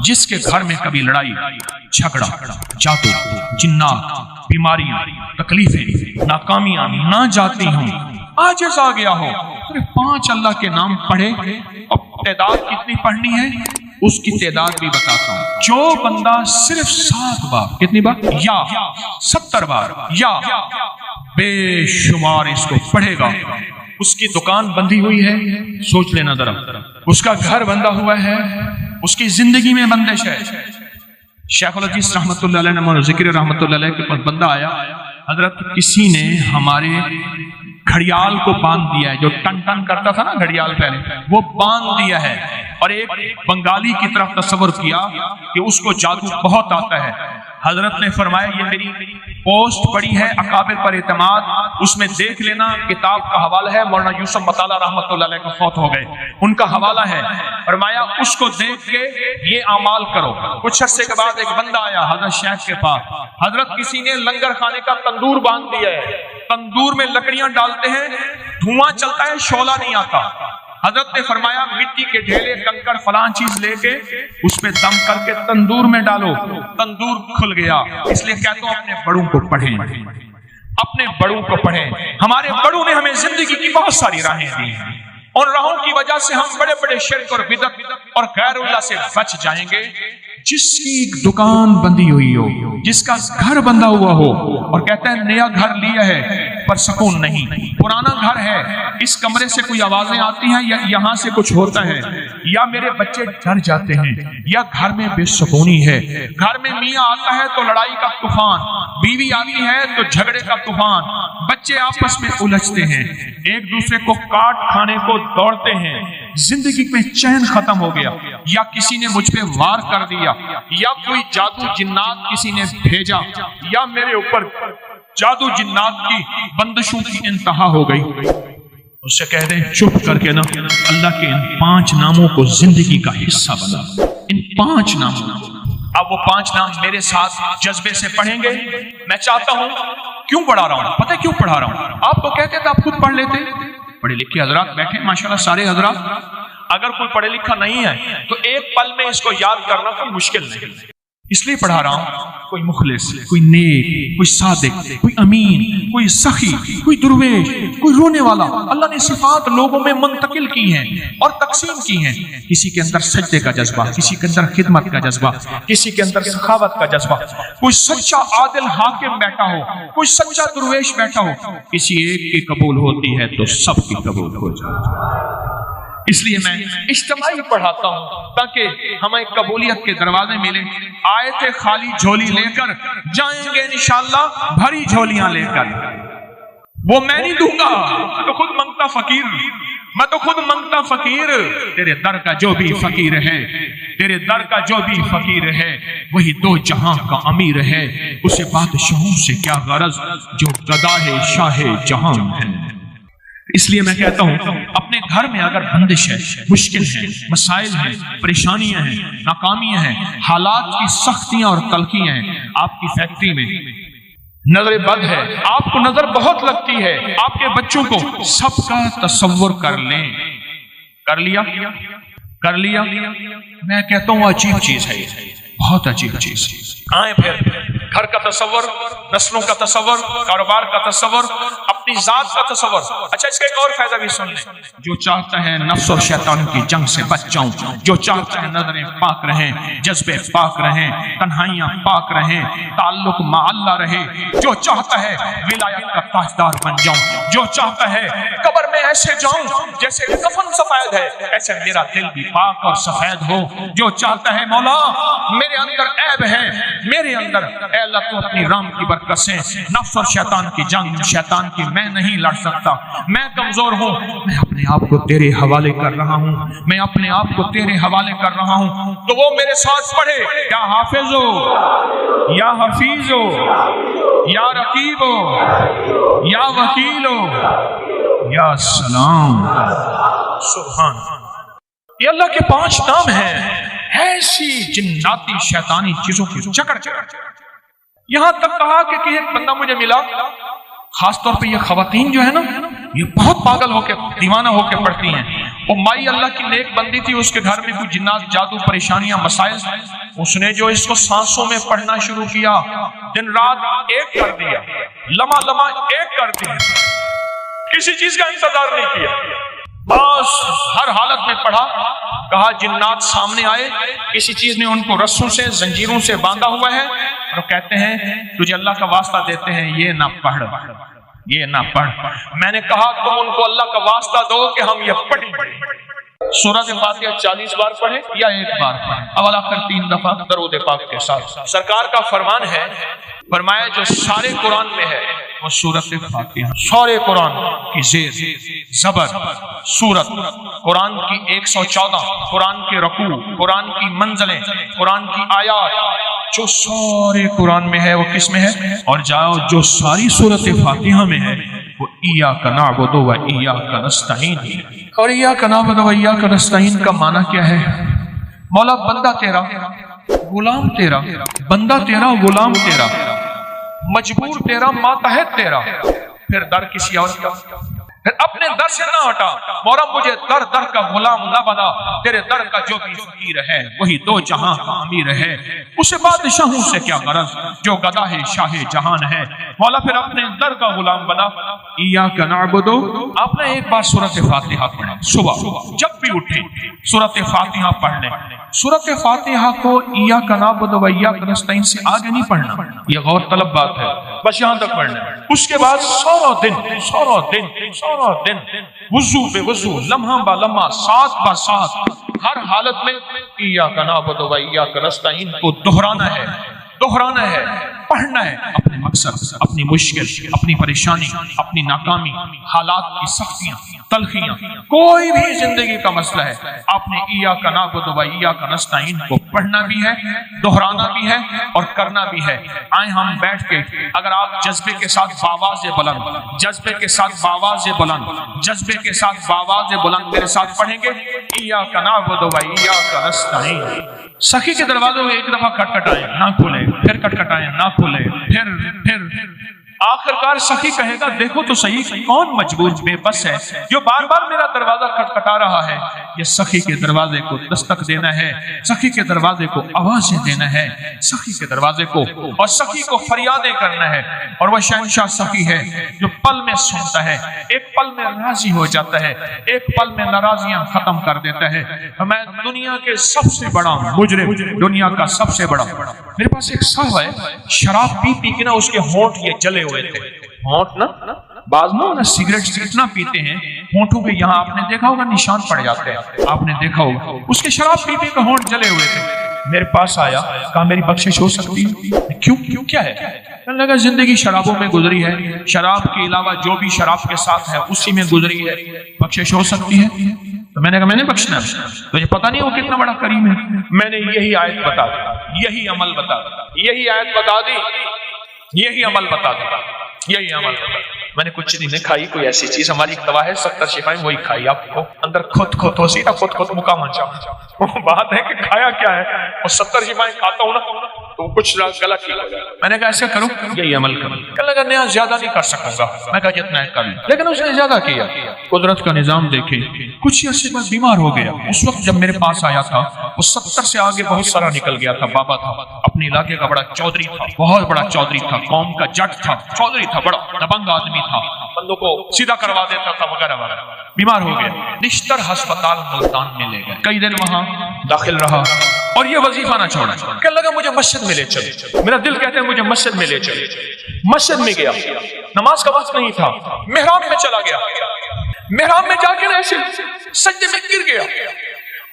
جس کے گھر میں کبھی لڑائی جھگڑا جادو جنات بیماریاں تکلیفیں ناکامیاں نہ جاتی ہوں، عاجز آ گیا ہو، صرف 5 اللہ کے نام پڑھے. اور تعداد کتنی پڑھنی ہے اس کی تعداد بھی بتاتا ہوں. جو بندہ صرف 7 بار، کتنی بار یا 70 بار یا بے شمار اس کو پڑھے گا، اس کی دکان بندھی ہوئی ہے، سوچ لینا ذرا، اس کا گھر بندھا ہوا ہے، اس کی زندگی میں بندش ہے. شیخ الحدیث رحمت اللہ علیہ نے ذکر رحمت اللہ علیہ کے پاس بندہ آیا، حضرت کسی نے ہمارے گھڑیال کو باندھ دیا ہے، جو ٹن ٹن کرتا تھا نا گھڑیال پہلے، وہ باندھ دیا ہے. اور ایک بنگالی کی طرف تصور کیا کہ اس کو جادو بہت آتا ہے. حضرت نے فرمایا یہ میری پوسٹ پڑی ہے اکابر پر اعتماد، اس میں دیکھ لینا، کتاب کا حوالہ ہے، مولانا یوسف مطالعہ رحمت اللہ علیہ کا فوت ہو گئے، ان کا حوالہ ہے. فرمایا اس کو دیکھ کے یہ اعمال کرو. کچھ عرصے کے بعد ایک بندہ آیا حضرت شیخ کے پاس، حضرت کسی نے لنگر خانے کا تندور باندھ دیا ہے، تندور میں لکڑیاں ڈالتے ہیں، دھواں چلتا ہے، شعلہ نہیں آتا. حضرت نے فرمایا مٹی کے ڈھیلے کنکڑ فلاں چیز لے کے اس پہ دم کر کے تندور میں ڈالو، تندور کھل گیا. اس لیے کہتا ہوں اپنے بڑوں کو پڑھیں، اپنے بڑوں کو پڑھیں. ہمارے بڑوں نے ہمیں زندگی کی بہت ساری راہیں دی ہیں، اور راہوں کی وجہ سے ہم بڑے بڑے شرک اور بدعت اور غیر اللہ سے بچ جائیں گے. جس کی دکان بندی ہوئی ہو، جس کا گھر بندھا ہوا ہو، اور کہتا ہے نیا گھر لیا ہے پر سکون نہیں، پرانا گھر ہے، اس کمرے سے کوئی آوازیں آتی ہیں یا یہاں سے کچھ ہوتا ہے، یا میرے بچے ڈر جاتے ہیں، یا گھر میں بے سکونی ہے، گھر میں میاں آتا ہے تو لڑائی کا طوفان، بیوی آتی ہے تو جھگڑے کا طوفان، بچے آپس میں الجھتے ہیں، ایک دوسرے کو کاٹ کھانے کو دوڑتے ہیں، زندگی میں چین ختم ہو گیا، یا کسی نے مجھ پہ وار کر دیا، یا کوئی جادو جنات کسی نے بھیجا، یا میرے اوپر جادو جنات کی بندشوں کی انتہا ہو گئی. اس سے کہہ دیں چپ کر کے نا اللہ کے ان 5 ناموں کو زندگی کا حصہ بنا، ان 5 ناموں. اب وہ 5 نام میرے ساتھ جذبے سے پڑھیں گے. میں چاہتا ہوں، کیوں پڑھا رہا ہوں، پتہ ہے کیوں پڑھا رہا ہوں؟ آپ تو کہتے تھے آپ خود پڑھ لیتے، پڑھے لکھے حضرات بیٹھے ماشاءاللہ سارے حضرات. اگر کوئی پڑھے لکھا نہیں ہے تو ایک پل میں اس کو یاد کرنا کوئی مشکل نہیں، اس لیے پڑھا رہا ہوں. کوئی مخلص، کوئی نیک، کوئی صادق، کوئی امین، کوئی سخی، کوئی درویش، کوئی رونے والا. اللہ نے صفات لوگوں میں منتقل کی ہیں اور تقسیم کی ہیں. کسی کے اندر سجدے کا جذبہ، کسی کے اندر خدمت کا جذبہ، کسی کے اندر سخاوت کا جذبہ. کوئی سچا عادل حاکم بیٹھا ہو، کوئی سچا درویش بیٹھا ہو. کسی ایک کی قبول ہوتی ہے تو سب کی قبول ہو جائے. اس لیے میں اجتماعی پڑھاتا ہوں تاکہ ہمیں قبولیت کے دروازے ملیں. آیت خالی جھولی لے کر جائیں گے انشاءاللہ بھری جھولیاں لے کر. وہ میں نہیں دوں گا، میں تو خود منگتا فقیر، میں تو خود منگتا فقیر. تیرے در کا جو بھی فقیر ہے، تیرے در کا جو بھی فقیر ہے، وہی 2 جہاں کا امیر ہے. اسے بادشاہوں سے کیا غرض جو گدا ہے شاہ جہاں ہے. اس لیے میں کہتا ہوں اپنے گھر میں اگر بندش ہے، مشکل ہے، مسائل ہیں، پریشانیاں ہیں، ناکامیاں ہیں، حالات کی سختیاں اور تلخیاں ہیں، آپ کی فیکٹری میں نظر بد ہے، آپ کو نظر بہت لگتی ہے، آپ کے بچوں کو سب کا تصور کر لیں. کر لیا میں کہتا ہوں عجیب چیز ہے، بہت عجیب چیز. آئیں پھر گھر کا تصور، نسلوں کا تصور، کاروبار کا تصور، اپنی ذات کا تصور. اچھا اس کا ایک اور فائدہ بھی سن لیں. جو چاہتا ہے نفس اور شیطان کی جنگ سے بچ جاؤں، جو چاہتا ہے نظریں پاک رہیں، جذبے پاک رہیں، تنہائیاں پاک رہیں، تعلق مع اللہ رہے، جو چاہتا ہے ولایت کا تاجدار بن جاؤں، جو چاہتا ہے قبر میں ایسے جاؤں جیسے کفن سفید ہے، ایسے میرا دل بھی پاک اور سفید ہو. جو چاہتا ہے مولا میرے اندر عیب ہے، میرے اندر اے اللہ تو اپنی رحم کی برکت سے نفس اور شیطان کی جنگ، شیطان کی میں نہیں لڑ سکتا، میں کمزور ہوں، میں اپنے آپ کو تیرے حوالے کر رہا ہوں، میں اپنے آپ کو تیرے حوالے کر رہا ہوں. تو وہ میرے ساتھ پڑھے، یا حافظ ہو، یا حفیظ ہو، یا رقیب ہو، یا وکیل ہو، یا سلام. سبحان. یہ اللہ کے 5 نام ہیں. ایسی جناتی شیطانی چیزوں کی چکر. یہاں تک کہا کہ ایک بندہ مجھے ملا، خاص طور پہ یہ خواتین جو ہے نا، یہ بہت پاگل ہو کے دیوانہ ہو کے پڑھتی ہیں. وہ مائی اللہ کی نیک بندی تھی، اس کے گھر میں کوئی جنات، جادو، پریشانیاں، مسائل، اس نے جو اس کو سانسوں میں پڑھنا شروع کیا، دن رات ایک کر دیا، لمحہ لمحہ ایک کر دیا، کسی چیز کا انتظار نہیں کیا، بس ہر حالت میں پڑھا۔ کہا جنات سامنے آئے، کسی چیز نے ان کو رسوں سے، زنجیروں سے باندھا ہوا ہے، اور کہتے ہیں تجھے اللہ کا واسطہ دیتے ہیں یہ نہ پڑھ، یہ نہ پڑھ۔ میں نے کہا تم ان کو اللہ کا واسطہ دو کہ ہم یہ پڑھیں۔ سورۃ فاتحہ 40 بار پڑھیں یا ایک بار پڑھیں، اول آخر 3 دفعہ درود پاک کے ساتھ۔ سرکار کا فرمان ہے، فرمایا جو سارے قرآن میں ہے وہ سورۃ فاتحہ، سارے قرآن کی زیر زبر سورت، قرآن کی 114، قرآن کے رکوع، قرآن کی منزلیں، قرآن کی آیات، جو سارے قرآن میں ہے وہ کس میں ہے؟ اور جاؤ جو ساری سورۃ فاتحہ میں ہے وہ ایاک نعبد و ایاک نستعین۔ اور ایاک نعبد و ایاک نستعین کا معنی کیا ہے؟ مولا بندہ تیرا، غلام تیرا، بندہ تیرا، غلام تیرا، مجبور تیرا، ماتحت تیرا، پھر در کسی اور کا، پھر اپنے در سے نہ ہٹا، مولا مجھے در در کا غلام نہ بنا، تیرے در کا جو بھی فقیر ہے وہی دو جہاں کا امیر ہے، اسے بادشاہوں سے کیا غرض جو گدا ہے شاہ جہان ہے، مولا پھر اپنے در کا غلام بنا۔ ایاک نعبد، آپ نے ایک بار سورۃ فاتحہ پڑھیں، صبح جب بھی اٹھیں سورۃ فاتحہ پڑھ لیں۔ سورۃ فاتحہ کو ایاک نعبد و ایاک نستعین سے آگے نہیں پڑھنا، یہ غور طلب بات ہے، بس یہاں تک پڑھنا۔ اس کے بعد سارا دن وضو بے وضو، لمحہ با لمحہ، ساتھ با ساتھ، ہر حالت میں ایاک نعبد و ایاک نستعین کو دہرانا ہے، پڑھنا ہے۔ اپنے مقصد، اپنی مشکل، اپنی پریشانی، اپنی ناکامی، حالات کی سختیاں، تلخیاں، کوئی بھی زندگی کا مسئلہ ہے، آپ نے ایاک نعبد و ایاک نستعین کو پڑھنا بھی ہے، دہرانا بھی ہے اور کرنا بھی ہے۔ آئیں ہم بیٹھ کے، اگر آپ جذبے کے ساتھ باواز بلند، جذبے کے ساتھ باواز بلند، جذبے کے ساتھ باواز بلند میرے ساتھ پڑھیں گے، ایاک نعبد و ایاک نستعین۔ سخی کے دروازوں میں ایک دفعہ کھٹکھٹائیں، نہ کھولے، پھر کھٹکھٹائیں، نہ کھولے، پھر آخر کار سخی کہے گا دیکھو تو صحیح کون مجبور بے بس ہے جو بار بار میرا دروازہ کھٹکھٹا رہا ہے۔ یہ سخی کے دروازے کو دستک دینا ہے، سخی کے دروازے کو آوازیں دینا ہے، سخی کے دروازے کو، اور سخی کو فریادیں کرنا ہے۔ اور وہ شہنشاہ سخی ہے جو پل میں سنتا ہے، ایک پل میں راضی ہو جاتا ہے، ایک پل میں ناراضیاں ختم کر دیتا ہے۔ میں دنیا کے سب سے بڑا مجرم، دنیا کا سب سے بڑا، میرے پاس ایک صاحب ہے، شراب پی پی کے نا اس کے ہونٹ یہ جلے ہوئے تھے، ہونٹ نا، بعض لوگ سگریٹ نہ پیتے ہیں، ہونٹوں پہ یہاں آپ نے دیکھا ہوگا نشان پڑ جاتے ہیں، آپ نے دیکھا ہوگا، اس کے شراب پی پی کے ہونٹ جلے ہوئے تھے۔ میرے پاس آیا، کہا میری بخشش ہو سکتی ہے؟ کیوں کیا ہے؟ کہنے لگا زندگی شرابوں میں گزری ہے، شراب کے علاوہ جو بھی شراب کے ساتھ ہے اسی میں گزری ہے، بخشش ہو سکتی ہے؟ تو میں نے کہا میں نے بخشنا ہے، تجھے پتہ نہیں وہ کتنا بڑا کریم ہے۔ میں نے یہی آیت بتا دی، یہی عمل بتا دی، یہی آیت بتا دی، یہی عمل بتا دیا، یہی عمل بتا دیا۔ میں نے کچھ نہیں کھائی کوئی ایسی چیز، ہماری دوا ہے 70 شفائیں، وہی کھائی۔ آپ کو اندر خود ہو سیدھا خود مقام چاہو، بات ہے کہ کھایا کیا ہے، اور 70 شفائیں کھاتا ہوں نا تو کچھ غلط کیا۔ میں نے کہا ایسا کرو، یہی عمل کرو۔ کہنے لگا نہیں زیادہ نہیں کر سکوں گا، میں کہا جتنا ہے کر لیں، لیکن اس نے زیادہ کیا۔ قدرت کا نظام دیکھے، کچھ عرصے بعد بیمار ہو گیا۔ اس وقت جب میرے پاس آیا تھا وہ 70 سے آگے بہت سارا نکل گیا تھا، بابا تھا، اپنے علاقے کا بڑا چودھری تھا، بہت بڑا چودھری تھا، قوم کا جٹ تھا، چودھری تھا، بڑا دبنگ آدمی تھا، بندوں کو سیدھا کروا دیتا تھا وغیرہ وغیرہ۔ بیمار ہو گیا، نشتر ہسپتال ملتان میں لے گئے، کئی دن وہاں داخل رہا اور یہ وظیفہ نہ چھوڑا۔ کہنے لگا مجھے مسجد میں لے چلے، میرا دل کہتے ہیں مجھے مسجد میں لے چلے۔ مسجد میں گیا، نماز کا وقت نہیں تھا، محراب میں چلا گیا، محراب میں جا کے ایسے سجدے میں گر گیا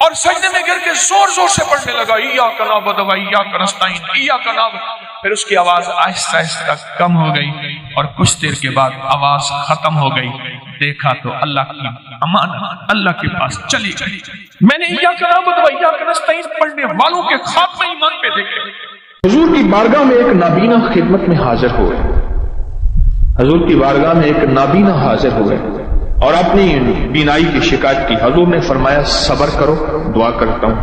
اور سجدے میں گر کے زور زور سے پڑھنے لگا ایاک نعبد و ایاک نستعین، ایاک نعبد۔ پھر اس کی آواز آہستہ آہستہ کم ہو گئی اور کچھ دیر کے بعد آواز ختم ہو گئی۔ دیکھا تو اللہ کی امانت اللہ کے پاس چلی گئی۔ میں نے ایاک نعبد و ایاک نستعین پڑھنے والوں کے خاتمہ ایمان پہ دیکھے۔ حضور کی بارگاہ میں ایک نابینا خدمت میں حاضر ہوئے، حضور کی بارگاہ میں ایک نابینا حاضر ہوئے اور اپنی بینائی کی شکایت کی۔ حضور نے فرمایا صبر کرو، دعا کرتا ہوں۔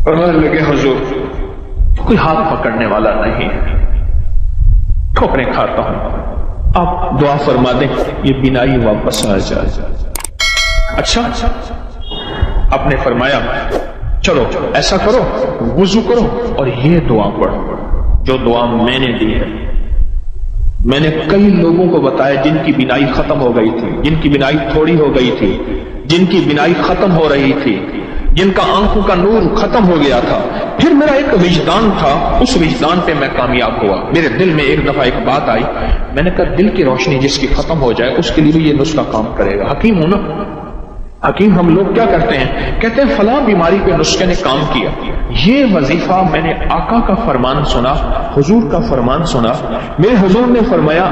اور لگے حضور کوئی ہاتھ پکڑنے والا نہیں ہے، ٹھوکریں کھاتا ہوں، آپ دعا فرما دیں یہ بینائی واپس آ جائے۔ اچھا، آپ نے فرمایا چلو ایسا کرو، وضو کرو اور یہ دعا پڑھو جو دعا میں نے دی ہے۔ میں نے کئی لوگوں کو بتایا جن کی بینائی ختم ہو گئی تھی، جن کی بینائی تھوڑی ہو گئی تھی، جن کی بینائی ختم ہو رہی تھی، جن کا آنکھوں کا نور ختم ہو گیا تھا۔ پھر میرا ایک وجدان تھا، اس وجدان پہ میں کامیاب ہوا۔ میرے دل میں ایک دفعہ ایک بات آئی، میں نے کہا دل کی روشنی جس کی ختم ہو جائے اس کے لیے بھی یہ نسخہ کام کرے گا۔ حکیم ہوں نا، حکیم ہم لوگ کیا کرتے ہیں، کہتے ہیں فلاں بیماری پہ نسخے نے کام کیا۔ یہ وظیفہ میں نے آقا کا فرمان سنا، حضور کا فرمان سنا۔ میرے حضور نے فرمایا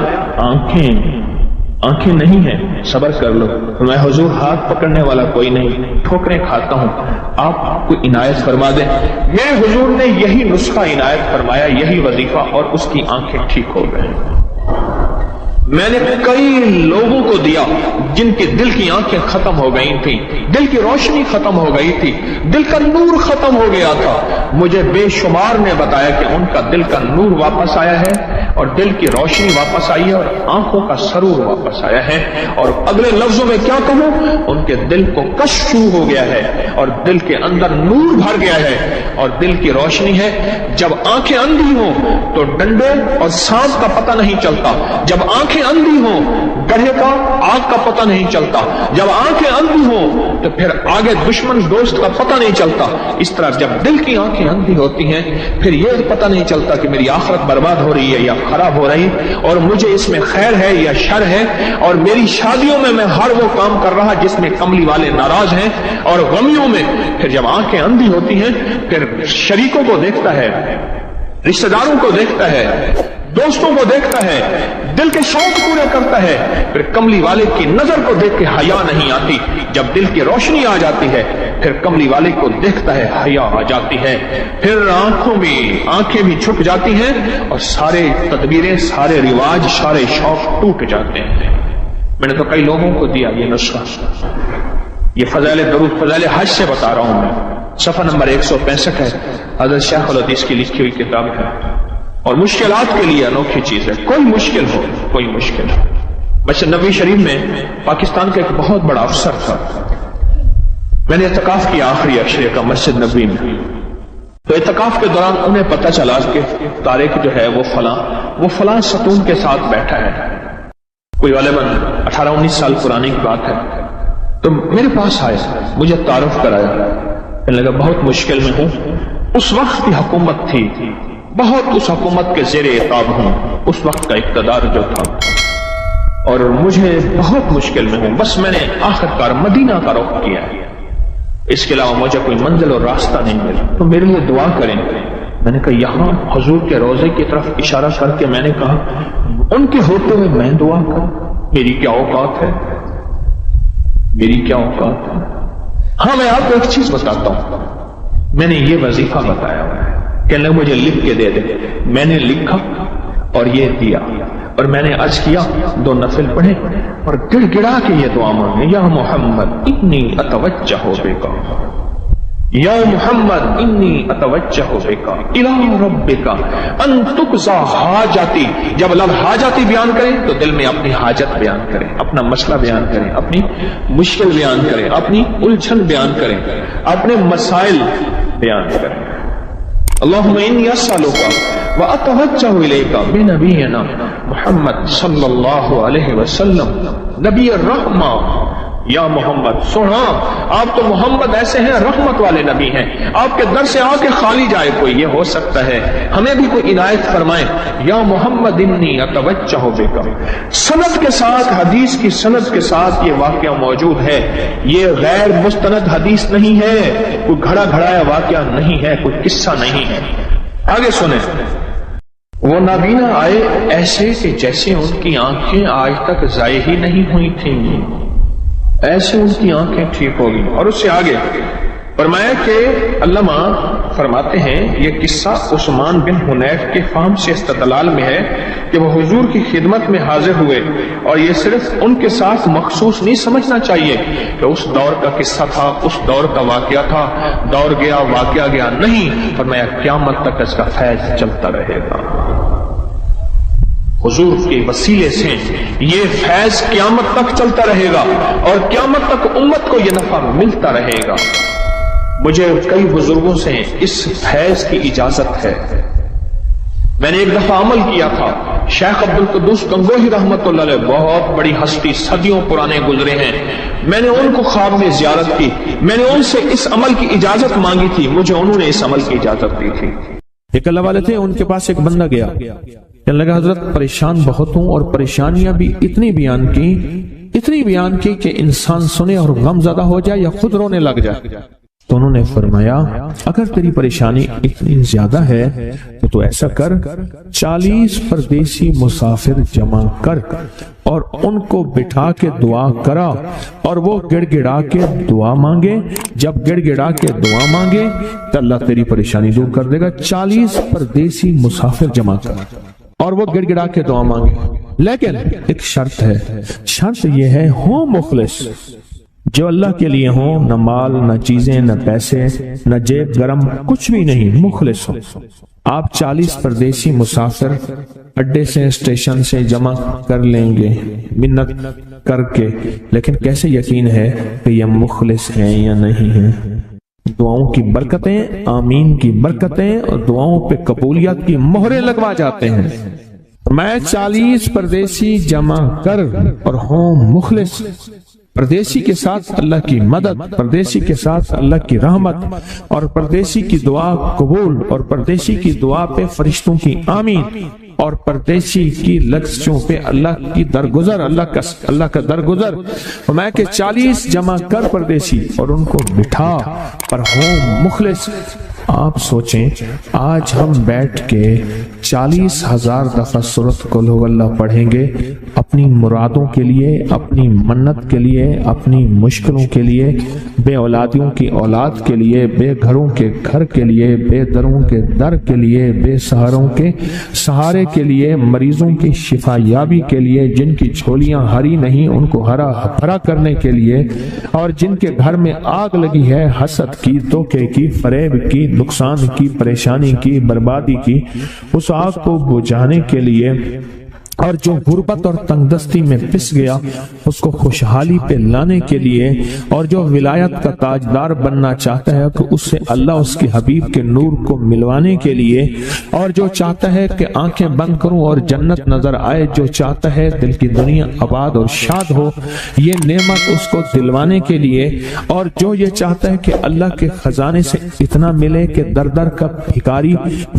آنکھیں نہیں ہیں، صبر کر لو۔ میں حضور ہاتھ پکڑنے والا کوئی نہیں، ٹھوکریں کھاتا ہوں، آپ کو عنایت فرما دیں۔ میرے حضور نے یہی نسخہ عنایت فرمایا، یہی وظیفہ، اور اس کی آنکھیں ٹھیک ہو گئیں۔ میں نے کئی لوگوں کو دیا جن کے دل کی آنکھیں ختم ہو گئی تھیں، دل کی روشنی ختم ہو گئی تھی، دل کا نور ختم ہو گیا تھا۔ مجھے بے شمار نے بتایا کہ ان کا دل کا نور واپس آیا ہے اور دل کی روشنی واپس آئی ہے اور آنکھوں کا سرور واپس آیا ہے۔ اور اگلے لفظوں میں کیا کہوں، ان کے دل کو کشف شروع ہو گیا ہے اور دل کے اندر نور بھر گیا ہے اور دل کی روشنی ہے۔ جب آنکھیں اندھی ہوں تو ڈنڈے اور سانپ کا پتہ نہیں چلتا، جب آنکھیں اندھی ہوں گڑھے کا آگ کا پتہ نہیں چلتا، جب آنکھیں اندھی ہوں تو پھر آگے دشمن دوست کا پتہ نہیں چلتا۔ اس طرح جب دل کی آنکھیں اندھی ہوتی ہیں پھر یہ پتہ نہیں چلتا کہ میری آخرت برباد ہو رہی ہے یا خراب ہو رہی ہے، اور مجھے اس میں خیر ہے یا شر ہے، اور میری شادیوں میں ہر وہ کام کر رہا جس میں کملی والے ناراض ہیں، اور غمیوں میں پھر جب آنکھیں اندھی ہوتی ہیں پھر شریکوں کو دیکھتا ہے، رشتہ داروں کو دیکھتا ہے، دوستوں کو دیکھتا ہے، دل کے شوق پورے کرتا ہے، پھر کملی والے کی نظر کو دیکھ کے حیا نہیں آتی۔ جب دل کی روشنی آ جاتی ہے پھر کملی والے کو دیکھتا ہے، حیا آ جاتی ہے، پھر آنکھیں بھی چھپ جاتی ہیں اور سارے تدبیریں، سارے رواج، سارے شوق ٹوٹ جاتے ہیں۔ میں نے تو کئی لوگوں کو دیا یہ نسخہ، یہ فضائل درود فضائل حج سے بتا رہا ہوں میں، صفحہ نمبر 165 ہے، حضرت شیخ الحدیث کی لکھی ہوئی کتاب ہے، اور مشکلات کے لیے انوکھی چیز ہے۔ کوئی مشکل ہو، کوئی مشکل ہو۔ مسجد نبوی شریف میں پاکستان کا ایک بہت بڑا افسر تھا، میں نے اعتکاف کیا آخری عشرے کا مسجد نبوی میں، تو اعتکاف کے دوران انہیں پتہ چلا کہ طارق جو ہے وہ فلاں ستون کے ساتھ بیٹھا ہے، کوئی غالباً 18-19 سال پرانی کی بات ہے۔ تو میرے پاس آئے، مجھے تعارف کرایا، کہنے لگا بہت مشکل میں ہوں، اس وقت کی حکومت تھی، بہت اس حکومت کے زیر عقاب ہوں، اس وقت کا اقتدار جو تھا، اور مجھے بہت مشکل میں ہوں، بس میں نے آخرکار مدینہ کا رخ کیا ہے، اس کے علاوہ مجھے کوئی منزل اور راستہ نہیں ملا، تو میرے لیے دعا کریں۔ میں نے کہا یہاں حضور کے روضے کی طرف اشارہ کر کے میں نے کہا ان کے ہوتے ہوئے میں دعا کروں، میری کیا اوقات ہے، میری کیا اوقات ہے۔ ہاں میں آپ کو ایک چیز بتاتا ہوں، میں نے یہ وظیفہ بتایا ہوا ہے، کہنے لگا مجھے لکھ کے دے دے، میں نے لکھا اور یہ دیا، اور میں نے عرض کیا 2 نفل پڑھے اور گڑ گڑا کے یہ دعا مانگے، یا محمد انی اتوجہ بک، یا محمد انی اتوجہ بک الی ربک ان تقضی حاجتی۔ جب لفظ حاجتی بیان کریں تو دل میں اپنی حاجت بیان کریں، اپنا مسئلہ بیان کریں، اپنی مشکل بیان کریں، اپنی الجھن بیان کریں، اپنے مسائل بیان کریں۔ اللہم انی اسألک واتوجہ الیک بنبینا محمد صلی اللہ علیہ وسلم نبی الرحمہ، یا محمد سنا، آپ تو محمد ایسے ہیں رحمت والے نبی ہیں، آپ کے در سے آ کے خالی جائے کوئی، یہ ہو سکتا ہے ہمیں بھی کوئی عنایت فرمائے، یا محمد انی اتوجہ بک۔ سند کے ساتھ، حدیث کی سند کے ساتھ یہ واقعہ موجود ہے، یہ غیر مستند حدیث نہیں ہے، کوئی گھڑا گھڑایا واقعہ نہیں ہے، کوئی قصہ نہیں ہے۔ آگے سنیں، وہ نابینا آئے ایسے کہ جیسے ان کی آنکھیں آج تک ضائع ہی نہیں ہوئی تھیں، ایسے ان کی آنکھیں ٹھیک ہوگی۔ اور اس سے آگے فرمایا کہ علامہ فرماتے ہیں یہ قصہ عثمان بن حنیف کے فہم سے استدلال میں ہے کہ وہ حضور کی خدمت میں حاضر ہوئے، اور یہ صرف ان کے ساتھ مخصوص نہیں سمجھنا چاہیے کہ اس دور کا قصہ تھا، اس دور کا واقعہ تھا، دور گیا واقعہ گیا، نہیں، فرمایا قیامت تک اس کا فیض چلتا رہے گا۔ حضور کے وسیلے سے یہ فیض قیامت تک چلتا رہے گا اور قیامت تک امت کو یہ نفع ملتا رہے گا۔ مجھے کئی بزرگوں سے اس فیض کی اجازت ہے۔ میں نے ایک دفعہ عمل کیا تھا، شیخ عبدالقدوس گنگوہی رحمت اللہ علیہ بہت بڑی ہستی، صدیوں پرانے گزرے ہیں، میں نے ان کو خواب میں زیارت کی، میں نے ان سے اس عمل کی اجازت مانگی تھی، مجھے انہوں نے اس عمل کی اجازت دی تھی۔ ایک اللہ والے تھے، ان کے پاس ایک بندہ گیا، کہنے لگا حضرت پریشان بہت ہوں، اور پریشانیاں بھی اتنی بیان کی کہ انسان سنے اور غم زدہ ہو جائے یا خود رونے لگ جائے۔ تو انہوں نے فرمایا اگر تیری پریشانی اتنی زیادہ ہے تو ایسا کر، 40 پردیسی مسافر جمع کر اور ان کو بٹھا کے دعا کرا، اور وہ گڑ گڑا کے دعا مانگے۔ جب گڑ گڑا کے دعا مانگے تو اللہ تیری پریشانی دور کر دے گا۔ 40 پردیسی مسافر جمع کر اور وہ گڑ گڑا کے دعا مانگے، لیکن ایک شرط ہے، شرط یہ ہے ہو مخلص، جو اللہ کے لیے ہوں، نہ مال نہ چیزیں نہ پیسے نہ جیب گرم، کچھ بھی نہیں، مخلص ہو۔ آپ 40 پردیسی مسافر اڈے سے اسٹیشن سے جمع کر لیں گے منت کر کے، لیکن کیسے یقین ہے کہ یہ مخلص ہیں یا نہیں ہیں؟ دعاؤں کی برکتیں، آمین کی برکتیں اور دعاؤں پہ قبولیت کی مہریں لگوا جاتے ہیں۔ میں 40 پردیسی جمع کر اور ہوں مخلص، پردیسی کے ساتھ اللہ کی مدد، پردیسی کے ساتھ اللہ کی رحمت، اور پردیسی کی دعا قبول، اور پردیسی کی دعا پہ فرشتوں کی آمین، اور پردیسی کی لفظوں پہ اللہ کی درگزر، اللہ کا درگزر۔ میں کہ 40 جمع کر پردیسی اور ان کو بٹھا پر ہوں مخلص۔ آپ سوچیں آج ہم بیٹھ کے 40,000 دفعہ سورۃ قل ہو اللہ پڑھیں گے اپنی مرادوں کے لیے، اپنی منت کے لیے، اپنی مشکلوں کے لیے، بے اولادیوں کی اولاد کے لیے، بے گھروں کے گھر کے لیے، بے دروں کے در کے لیے، بے سہاروں کے سہارے کے لیے، مریضوں کی شفا یابی کے لیے، جن کی جھولیاں ہری نہیں ان کو ہرا بھرا کرنے کے لیے، اور جن کے گھر میں آگ لگی ہے حسد کی، دھوکے کی، فریب کی، نقصان کی، پریشانی کی، بربادی کی، اس آگ کو بجھانے کے لیے، اور جو غربت اور تنگ دستی میں پس گیا اس کو خوشحالی پہ لانے کے لیے، اور جو ولایت کا تاجدار بننا چاہتا ہے کہ اس سے اللہ اس کے حبیب کے نور کو ملوانے کے لیے، اور جو چاہتا ہے کہ آنکھیں بند کروں اور جنت نظر آئے، جو چاہتا ہے دل کی دنیا آباد اور شاد ہو، یہ نعمت اس کو دلوانے کے لیے، اور جو یہ چاہتا ہے کہ اللہ کے خزانے سے اتنا ملے کہ در در کا بھکاری،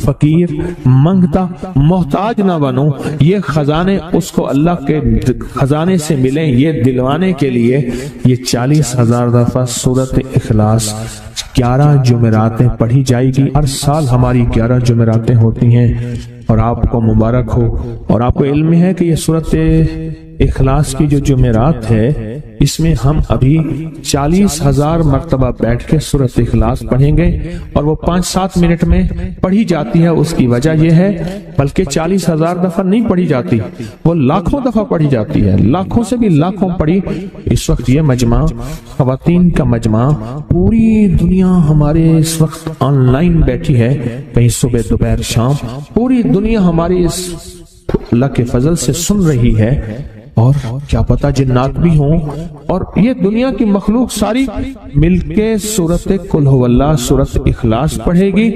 فقیر، منگتا، محتاج نہ بنوں، یہ خزانے اس کو اللہ کے خزانے سے ملیں، یہ دلوانے کے لیے یہ 40,000 دفعہ سورۃ اخلاص 11 جمعراتیں پڑھی جائے گی۔ ہر سال ہماری 11 جمعراتیں ہوتی ہیں، اور آپ کو مبارک ہو، اور آپ کو علم ہے کہ یہ سورۃ اخلاص کی جو جمعرات ہے اس میں ہم ابھی 40,000 مرتبہ بیٹھ کے سورۃ اخلاص پڑھیں گے، اور وہ 5-7 منٹ میں پڑھی جاتی ہے۔ اس کی وجہ یہ ہے بلکہ 40,000 دفعہ نہیں پڑھی جاتی، وہ لاکھوں دفعہ پڑھی جاتی ہے، لاکھوں سے بھی لاکھوں پڑھی۔ اس وقت یہ مجمع، خواتین کا مجمع، پوری دنیا ہمارے اس وقت آن لائن بیٹھی ہے، کہیں صبح دوپہر شام، پوری دنیا ہماری اس اللہ کے فضل سے سن رہی ہے، اور کیا پتہ جنات بھی ہوں، اور یہ دنیا کی مخلوق ساری مل کے سورۃ قل ہو اللہ، سورۃ اخلاص پڑھے گی،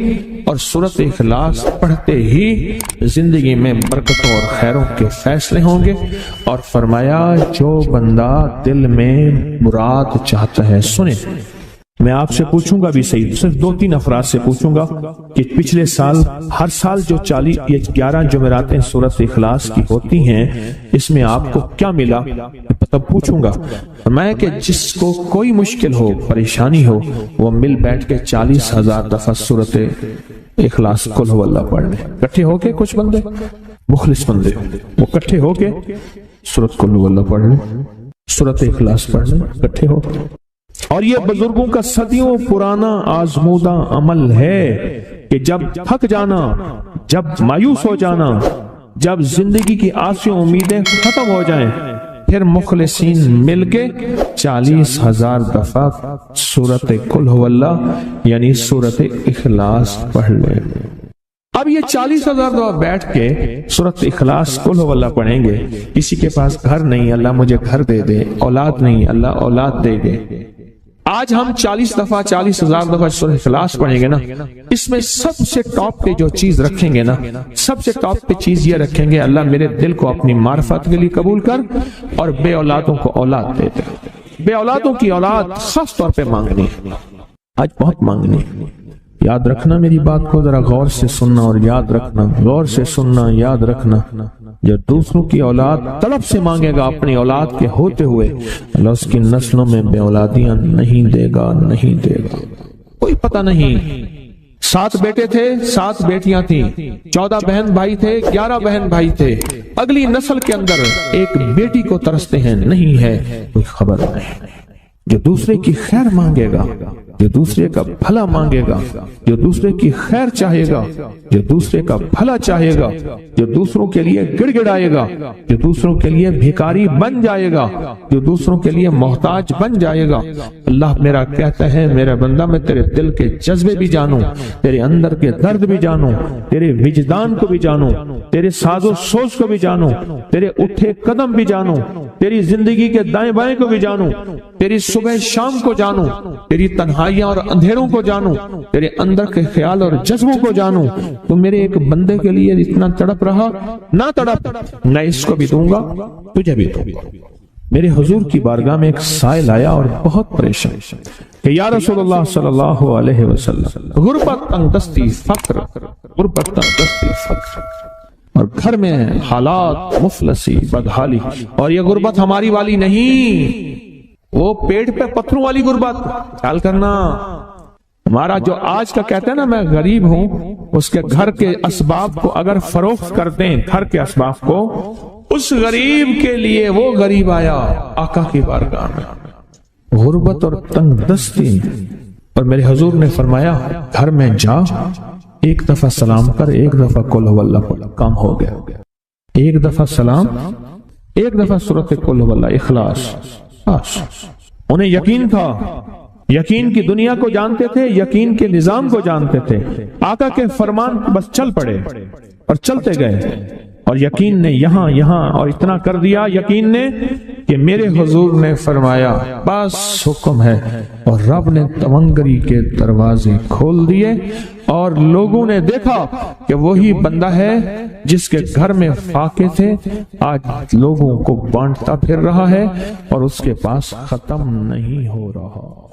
اور سورۃ اخلاص پڑھتے ہی زندگی میں برکتوں اور خیروں کے فیصلے ہوں گے۔ اور فرمایا جو بندہ دل میں مراد چاہتا ہے، سنیں میں آپ سے پوچھوں گا بھی صحیح، صرف 2-3 افراد سے پوچھوں گا کہ پچھلے سال، ہر سال جو 11 جمعراتیں سورۃ اخلاص کی ہوتی ہیں اس میں آپ کو کیا ملا، تب پوچھوں گا۔ میں کہ جس کو کوئی مشکل ہو، پریشانی ہو، وہ مل بیٹھ کے 40,000 دفعہ سورۃ اخلاص قل ہو اللہ پڑھ لیں، اکٹھے ہو کے، کچھ بندے مخلص بندے وہ اکٹھے ہو کے سورۃ قل ہو اللہ پڑھ لیں، سورۃ اخلاص پڑھ لیں اکٹھے ہو۔ اور یہ بزرگوں کا صدیوں پرانا آزمودہ عمل ہے کہ جب تھک جانا، جب مایوس ہو جانا، جب زندگی کی آسیں امیدیں ختم ہو جائیں، پھر مخلصین مل کے 40,000 دفعہ سورۃ قل ہو اللہ یعنی سورۃ اخلاص پڑھ لیں۔ اب اب یہ 40,000 دفعہ بیٹھ کے سورۃ اخلاص قل هو اللہ پڑھیں گے. کسی کے پاس گھر نہیں، اللہ مجھے گھر دے دے. اولاد نہیں، اللہ اولاد دے دے. آج ہم 40,000 دفعہ سورۃ اخلاص پڑھیں گے نا، اس میں سب سے ٹاپ پہ جو چیز رکھیں گے نا، سب سے ٹاپ پہ چیز یہ رکھیں گے، اللہ میرے دل کو اپنی معرفت کے لیے قبول کر اور بے اولادوں کو اولاد دے دے. بے اولادوں کی اولاد خاص طور پہ مانگنی، آج بہت مانگنی. یاد رکھنا میری بات کو ذرا غور سے سننا اور یاد رکھنا، غور سے سننا، یاد رکھنا. جو دوسروں کی اولاد طلب سے مانگے گا اپنی اولاد کے ہوتے ہوئے، اللہ اس کی نسلوں میں بے اولادیاں نہیں دے گا، نہیں دے گا. کوئی پتہ نہیں 7 بیٹے تھے، 7 بیٹیاں تھیں، 14 بہن بھائی تھے، 11 بہن بھائی تھے. اگلی نسل کے اندر ایک بیٹی کو ترستے ہیں، نہیں ہے، کوئی خبر نہیں. جو دوسرے کی خیر مانگے گا، جو دوسرے کا بھلا مانگے گا، جو دوسرے کی خیر چاہے گا، جو دوسرے کا بھلا چاہے گا، جو دوسروں کے لیے گڑ گڑائے گا، جو دوسروں کے لیے بھیکاری بن جائے گا، جو دوسروں کے لیے محتاج بن جائے گا. اللہ میرا کہتا ہے میرا بندہ میں تیرے دل کے جذبے بھی جانوں، تیرے اندر کے درد بھی جانوں، تیرے وجدان کو بھی جانوں، تیرے ساز و سوچ کو بھی جانوں، تیرے اٹھے قدم بھی جانوں، تیری زندگی کے دائیں بائیں کو بھی جانوں، تیری صبح شام کو جانوں، تیری تنہائیاں اور اندھیروں کو جانوں، تیرے اندر کے خیال اور جذبوں کو جانوں. تو میرے ایک بندے کے لیے اتنا تڑپ رہا، نہ تڑپ، میں اس کو بھی دوں گا، تجھے بھی دوں گا. میرے حضور کی بارگاہ میں ایک سائل آیا اور بہت پریشان کہ یا رسول اللہ صلی اللہ علیہ وسلم، غربت، تنگ دستی، فقر، غربت، تنگ دستی، فقر، اور گھر میں حالات مفلسی، بدحالی. اور یہ غربت ہماری والی نہیں، وہ پیٹ پہ پتھروں والی غربت. خیال کرنا، ہمارا جو آج کا کہتے ہیں نا میں غریب ہوں، اس کے گھر کے اسباب کو اگر فروخت کر دیں، گھر کے اسباب کو، اس غریب کے لیے وہ غریب آیا آقا کی بارگاہ میں، غربت اور تنگ دستی. اور میرے حضور نے فرمایا گھر میں جا، ایک دفعہ سلام کر، ایک دفعہ قل هو اللہ پڑھ، کام ہو گیا. ایک دفعہ سلام، ایک دفعہ سورۃ قل هو اللہ اخلاص. انہیں یقین تھا، یقین کی دنیا کو جانتے تھے، یقین کے نظام کو جانتے تھے. آقا کے فرمان بس چل پڑے اور چلتے گئے، اور یقین نے یہاں اور اتنا کر دیا یقین نے کہ میرے حضور نے فرمایا بس حکم ہے، اور رب نے تونگری کے دروازے کھول دیے، اور لوگوں نے دیکھا کہ وہی بندہ ہے جس کے گھر میں فاقے تھے، آج لوگوں کو بانٹتا پھر رہا ہے اور اس کے پاس ختم نہیں ہو رہا.